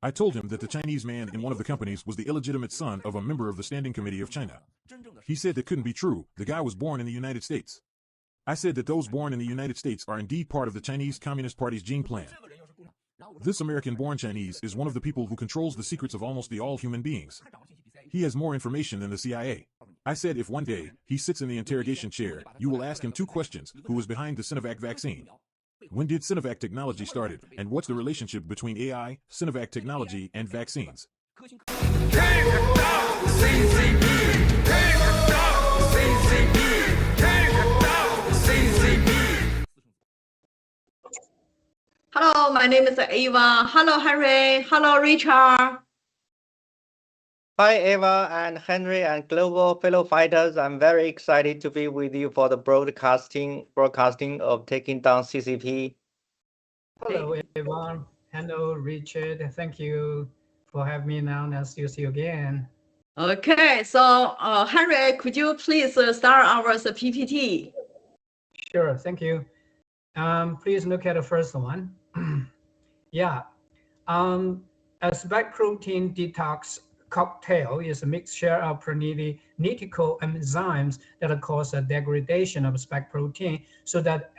I told him that the Chinese man in one of the companies was the illegitimate son of a member of the Standing Committee of China. He said that couldn't be true. The guy was born in the United States. I said that those born in the United States are indeed part of the Chinese Communist Party's gene plan. This American-born Chinese is one of the people who controls the secrets of almost all human beings. He has more information than the CIA. I said if one day he sits in the interrogation chair, you will ask him 2 questions: who was behind the Sinovac vaccine? When did Sinovac technology started, and what's the relationship between AI, Sinovac technology, and vaccines? Hello, my name is Ava. Hello, Henry. Hello, Richard. Hi, Eva and Henry and global fellow fighters. I'm very excited to be with you for the broadcasting of taking down CCP. Hello, everyone. Hello, Richard. Thank you for having me now. Nice to see you again. Okay, so Henry, could you please start our PPT? Sure, thank you. Please look at the first one. Yeah, a spike protein detox cocktail is a mixture of pronidinical enzymes that cause a degradation of spike protein so that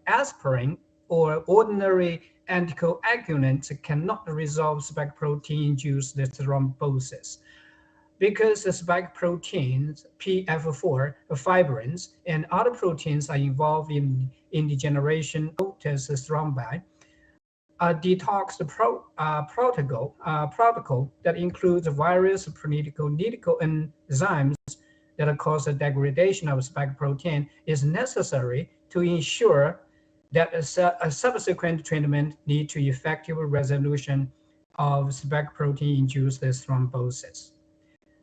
aspirin or ordinary anticoagulants cannot resolve spike protein-induced thrombosis. Because the spike proteins, PF4, fibrins, and other proteins are involved in the generation of thrombi, a detox protocol that includes various pronidinical enzymes that cause the degradation of spike protein is necessary to ensure that a subsequent treatment leads to effective resolution of spike protein-induced thrombosis.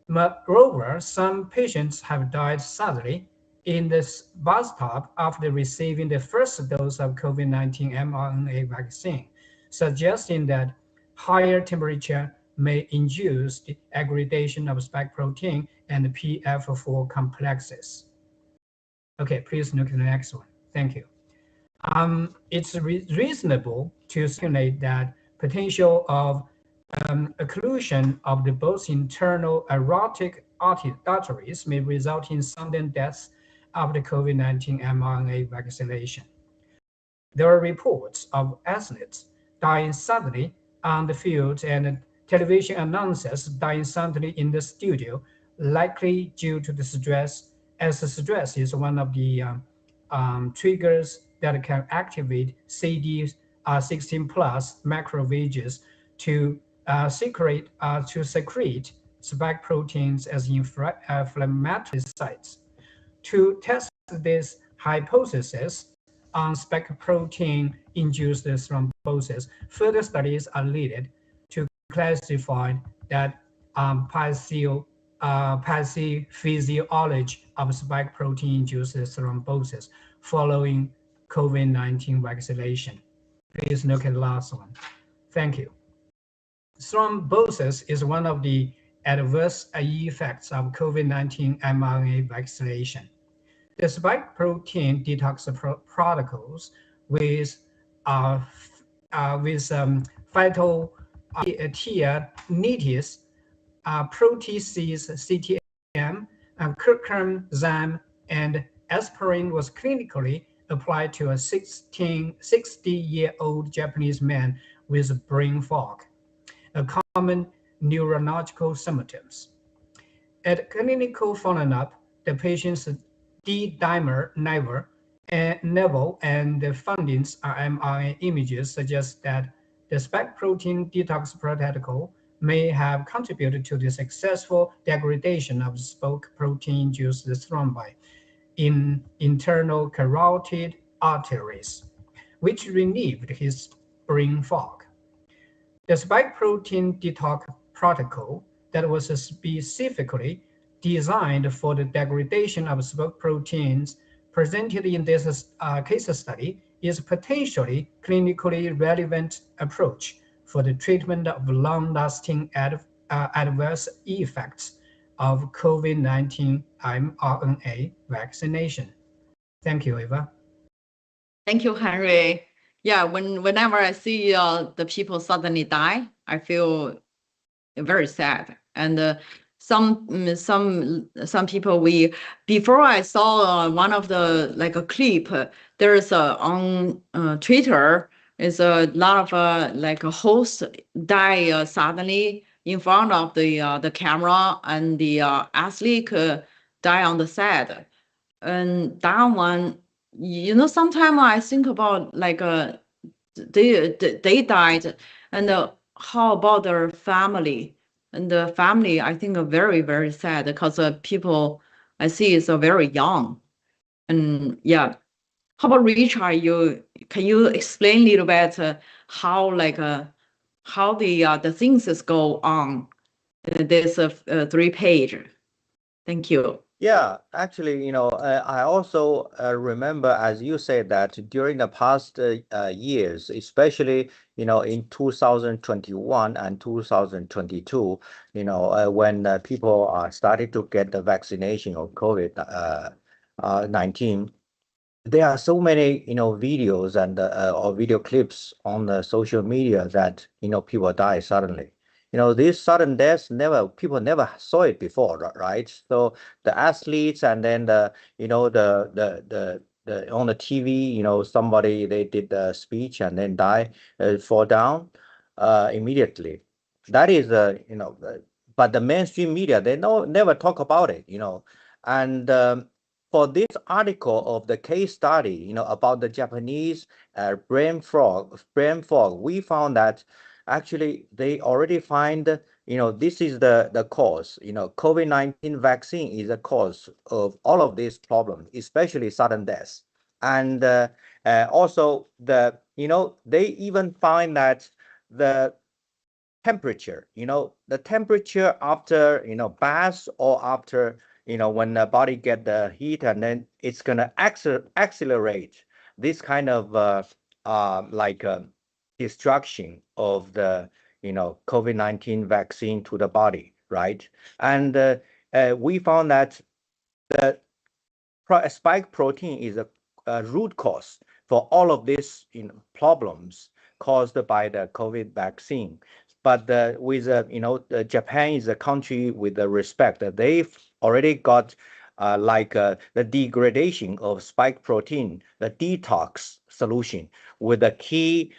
Moreover, some patients have died suddenly in this bathtub after receiving the first dose of COVID-19 mRNA vaccine, suggesting that higher temperature may induce the aggregation of spike protein and PF4 complexes. Okay, please look at the next one. Thank you. It's reasonable to speculate that potential of occlusion of the both internal aortic arteries may result in sudden deaths after COVID-19 mRNA vaccination. There are reports of athletes dying suddenly on the field and television announcers dying suddenly in the studio, likely due to the stress, as the stress is one of the triggers that can activate CD16 plus macrophages to secrete spike proteins as inflammatory sites. To test this hypothesis on spike protein-induced thrombosis, further studies are needed to classify that pathophysiology of spike protein-induced thrombosis following COVID-19 vaccination. Please look at the last one. Thank you. Thrombosis is one of the adverse effects of COVID-19 mRNA vaccination. The spike protein detox protocols with phytothionetes, proteases, CTM, curcumzine, and aspirin was clinically applied to a 60-year-old Japanese man with brain fog, a common neurological symptoms. At clinical follow-up, the patient's D-dimer level and the findings on mRNA images suggest that the spike protein detox protocol may have contributed to the successful degradation of spike protein-induced thrombi in internal carotid arteries, which relieved his brain fog. The spike protein detox protocol that was specifically designed for the degradation of spike proteins presented in this case study is potentially clinically relevant approach for the treatment of long-lasting adverse effects of COVID-19 mRNA vaccination. Thank you, Eva. Thank you, Henry. Yeah, whenever I see the people suddenly die, I feel very sad. And some people, before I saw one of the like a clip, there's on Twitter is a lot of like a host die suddenly in front of the camera, and the athlete die on the set. And that one, sometimes I think about like they died, and how about their family? And the family, I think, are very, very sad, because people I see is very young. And yeah, how about Richard? Can you explain a little bit how how the things is go on this 3 page? Thank you. Yeah, actually, I also remember, as you said, that during the past years, especially, in 2021 and 2022, when people started to get the vaccination of COVID-19, there are so many, videos and or video clips on the social media that, people die suddenly. These sudden deaths people never saw it before, right? So the athletes, and then the on the TV, somebody, they did the speech and then die, fall down immediately. That is, but the mainstream media, they never talk about it, and for this article of the case study, about the Japanese brain fog, we found that actually they already find, this is the cause. COVID-19 vaccine is a cause of all of these problems, especially sudden deaths. And also they even find that the temperature, the temperature after, bath, or after, when the body get the heat, and then it's going to accelerate this kind of like destruction of the, COVID-19 vaccine to the body, right? And we found that the spike protein is a root cause for all of these, problems caused by the COVID vaccine. But with Japan is a country with the respect that they've already got the degradation of spike protein, the detox solution, with the key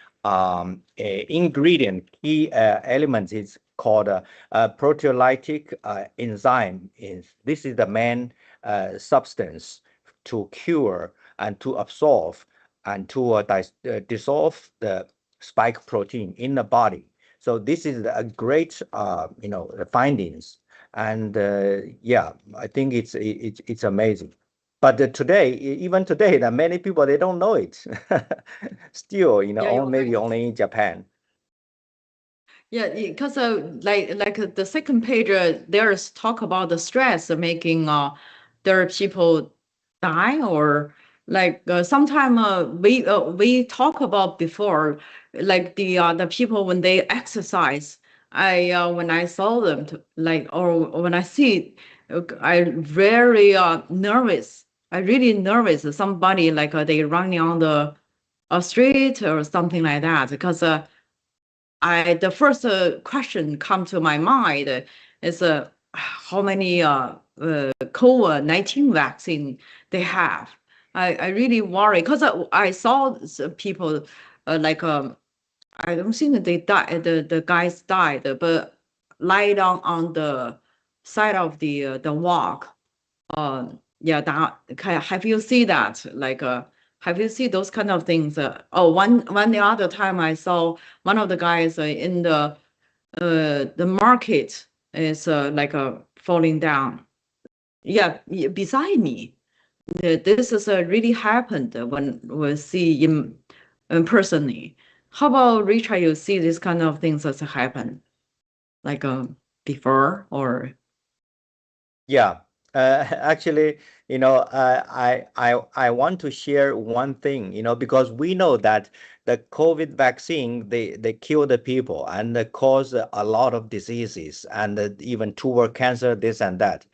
ingredient, key element is called proteolytic enzyme. This is the main substance to cure and to absorb and to dissolve the spike protein in the body. So this is a great, findings, and yeah, I think it's amazing. But even today, that many people, they don't know it. Still, Yeah, maybe only in Japan. Yeah, because like the second page, there's talk about the stress making there are people die, or like sometime we talk about before, like the people when they exercise. When I saw them or when I see, I very nervous. I really nervous. Somebody like they running on the street or something like that, because the first question come to my mind is how many COVID-19 vaccine they have. I really worry, because I saw people I don't think that they died. The guys died, but lie down on the side of the walk. Yeah, have you seen that? Have you seen those kind of things? The other time I saw one of the guys in the market is falling down. Yeah, beside me. This is really happened when we see in personally. How about Richard? You see this kind of things as happen, like before or? Yeah, actually, I want to share one thing, because we know that the COVID vaccine, they kill the people and they cause a lot of diseases, and even tumor cancer, this and that.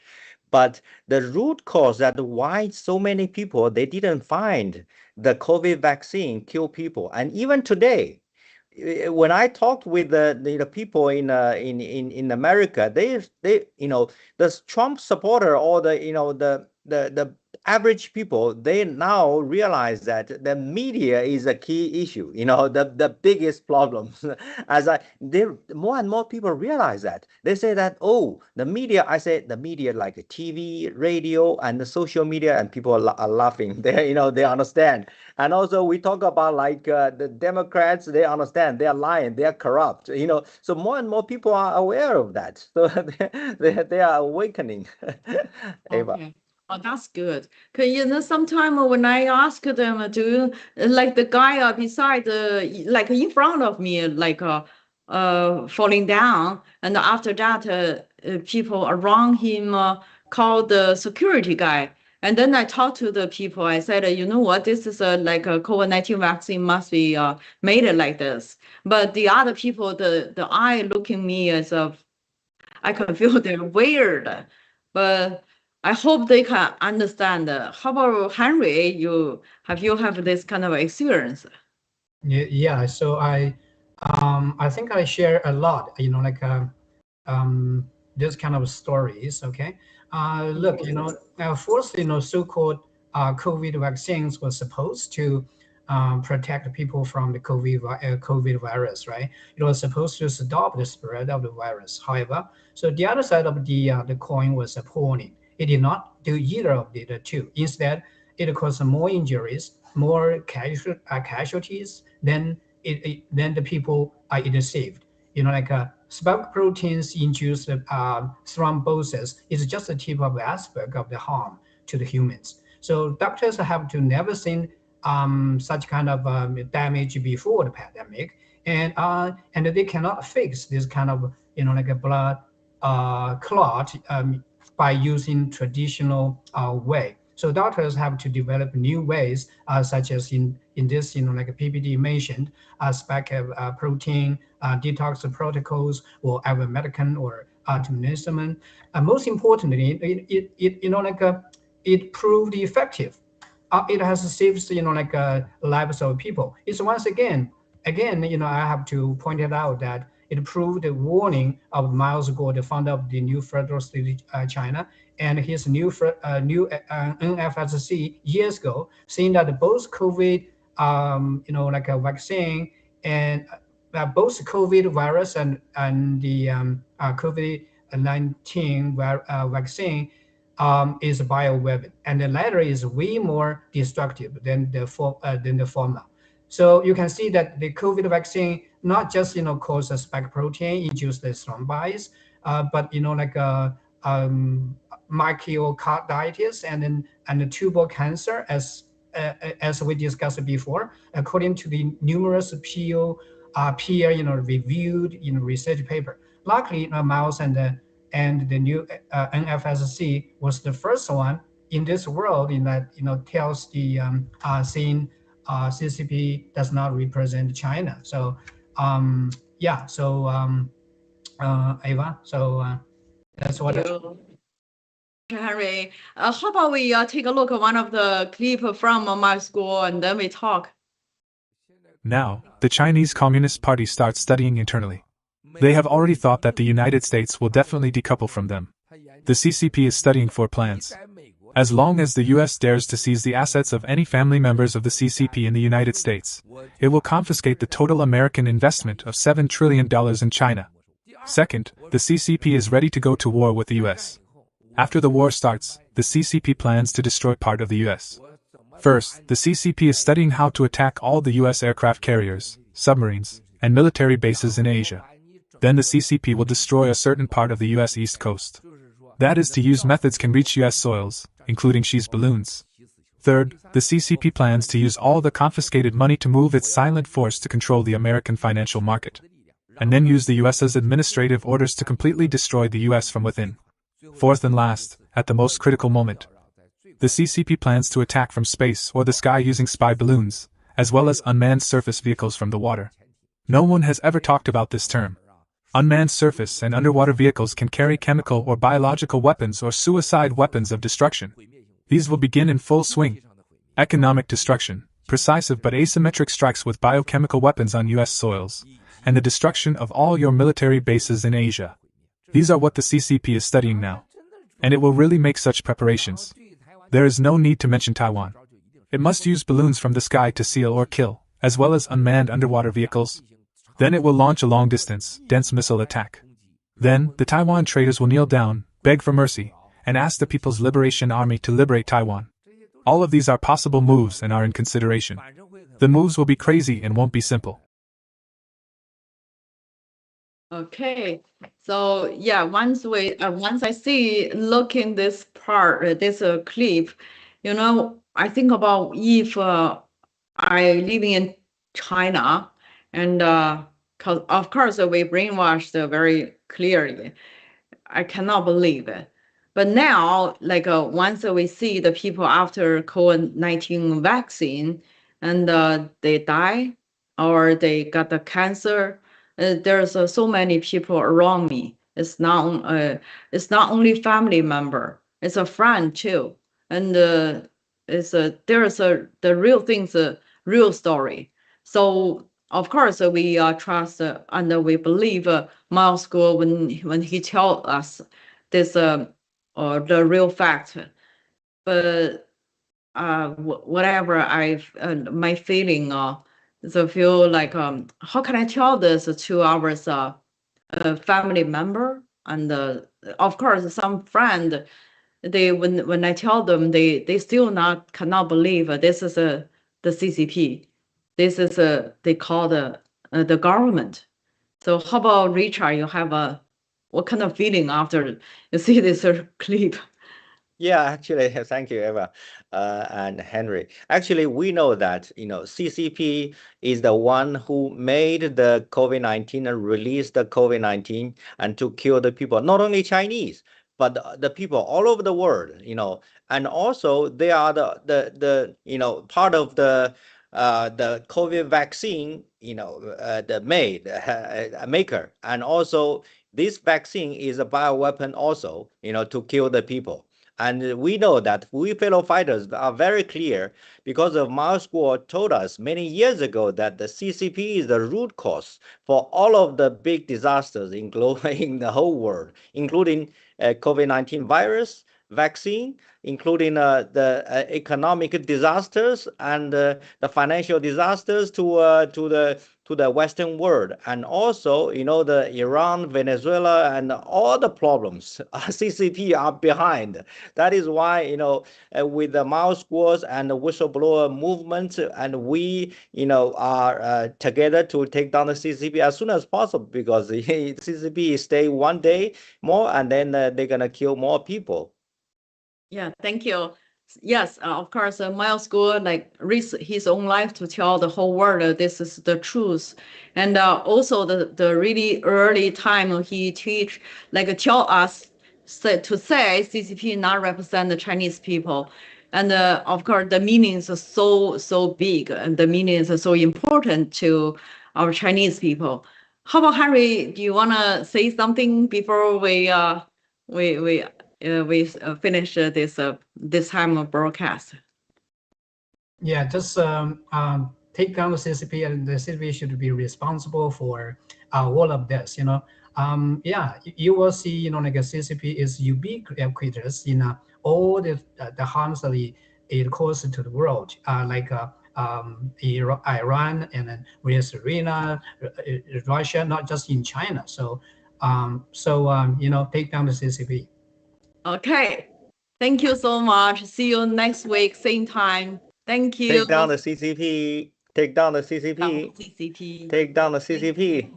But the root cause that why so many people, they didn't find the COVID vaccine kill people. And even today, when I talked with the people in America, they the Trump supporter or the average people, they now realize that the media is a key issue, the biggest problem. More and more people realize that. They say that, oh, the media, I say the media like TV, radio, and the social media, and people are laughing. They understand. And also we talk about like the Democrats, they understand, they are lying, they are corrupt, so more and more people are aware of that. So they are awakening. Eva. Okay. Oh, that's good. Because sometimes when I ask them to, like the guy beside, like in front of me, like falling down, and after that, people around him call the security guy. And then I talked to the people. I said, you know what? This is like a COVID-19 vaccine must be made like this. But the other people, the eye looking me as I can feel they're weird. But I hope they can understand. How about Henry? You have this kind of experience? Yeah. So I think I share a lot, like this kind of stories. Okay. Look, first, so-called COVID vaccines were supposed to protect people from the COVID virus, right? It was supposed to stop the spread of the virus. However, so the other side of the coin was appalling. It did not do either of the two. Instead, it caused more injuries, more casualties than the people it saved. Like spike proteins induced thrombosis is just a tip of the iceberg of the harm to the humans. So doctors have to never seen such kind of damage before the pandemic, and they cannot fix this kind of like a blood clot by using traditional way. So doctors have to develop new ways, such as in this, like a PPD mentioned, spike protein detox protocols, or ivermectin or artemisinin. Most importantly, it proved effective. It has saved lives of people. It's once again, I have to point it out that it proved the warning of Miles Gore, the founder of the New Federal State China, and his new NFSC years ago, saying that both COVID, like a vaccine, and both COVID virus and the COVID-19 vaccine is a bioweapon, and the latter is way more destructive than the former. So you can see that the COVID vaccine not just cause a spike protein, induce the thrombosis, but myocarditis and the tubal cancer, as we discussed before, according to the numerous peer reviewed research paper. Luckily, mouse and the new NFSC was the first one in this world that tells the saying CCP does not represent China. So yeah. So Eva. So that's what. Henry, how about we take a look at one of the clip from my school, and then we talk. Now, the Chinese Communist Party starts studying internally. They have already thought that the United States will definitely decouple from them. The CCP is studying 4 plans. As long as the US dares to seize the assets of any family members of the CCP in the United States, it will confiscate the total American investment of $7 trillion in China. Second, the CCP is ready to go to war with the US. After the war starts, the CCP plans to destroy part of the US. First, the CCP is studying how to attack all the US aircraft carriers, submarines, and military bases in Asia. Then the CCP will destroy a certain part of the US East Coast. That is to use methods can reach US soils, including Xi's balloons. Third, the CCP plans to use all the confiscated money to move its silent force to control the American financial market, and then use the US's administrative orders to completely destroy the US from within. Fourth and last, at the most critical moment, the CCP plans to attack from space or the sky using spy balloons, as well as unmanned surface vehicles from the water. No one has ever talked about this term. Unmanned surface and underwater vehicles can carry chemical or biological weapons or suicide weapons of destruction. These will begin in full swing. Economic destruction, precise but asymmetric strikes with biochemical weapons on US soils, and the destruction of all your military bases in Asia. These are what the CCP is studying now. And it will really make such preparations. There is no need to mention Taiwan. It must use balloons from the sky to seal or kill, as well as unmanned underwater vehicles. Then it will launch a long-distance, dense missile attack. Then, the Taiwan traitors will kneel down, beg for mercy, and ask the People's Liberation Army to liberate Taiwan. All of these are possible moves and are in consideration. The moves will be crazy and won't be simple. Okay, so yeah, once I see looking this part, this clip, I think about if I living in China, and cause of course we brainwashed very clearly. I cannot believe it. But now, like once we see the people after COVID-19 vaccine, and they die or they got the cancer, there's so many people around me. It's not only family member, it's a friend too, and the real thing's a real story. So of course we trust and we believe Miles Guo when he tell us this the real fact. But whatever my feeling so feel like how can I tell this to our family member, and of course some friend, they when I tell them, they still cannot believe this is the CCP, this is they call the government. So how about Richard, you have what kind of feeling after you see this clip? Yeah, actually, thank you, Eva, and Henry. Actually, we know that, CCP is the one who made the COVID-19 and released the COVID-19 and to kill the people, not only Chinese, but the people all over the world, and also they are the part of the COVID vaccine, the maker, and also this vaccine is a bioweapon also, to kill the people. And we know that we fellow fighters are very clear because of Miles Guo told us many years ago that the CCP is the root cause for all of the big disasters in the whole world, including COVID-19 virus, vaccine, including the economic disasters and the financial disasters to the Western world, and also the Iran, Venezuela, and all the problems CCP are behind. That is why with the Miles Guo and the whistleblower movement, and we are together to take down the CCP as soon as possible, because the CCP stay one day more and then they're gonna kill more people. Yeah, thank you. Yes, of course, Miles Guo risked his own life to tell the whole world this is the truth, and also the really early time he tell us to say CCP not represent the Chinese people, and of course the meaning is so big, and the meaning is so important to our Chinese people. How about Harry? Do you want to say something before we finish this time of broadcast? Yeah, just take down the CCP, and the CCP should be responsible for all of this. Yeah, you will see, like a CCP is ubiquitous in all the harms that it causes to the world, like Iran and then Venezuela, Russia, not just in China. So, take down the CCP. Okay, thank you so much. See you next week, same time. Thank you. Take down the CCP. Take down the CCP. CCP. Take down the CCP.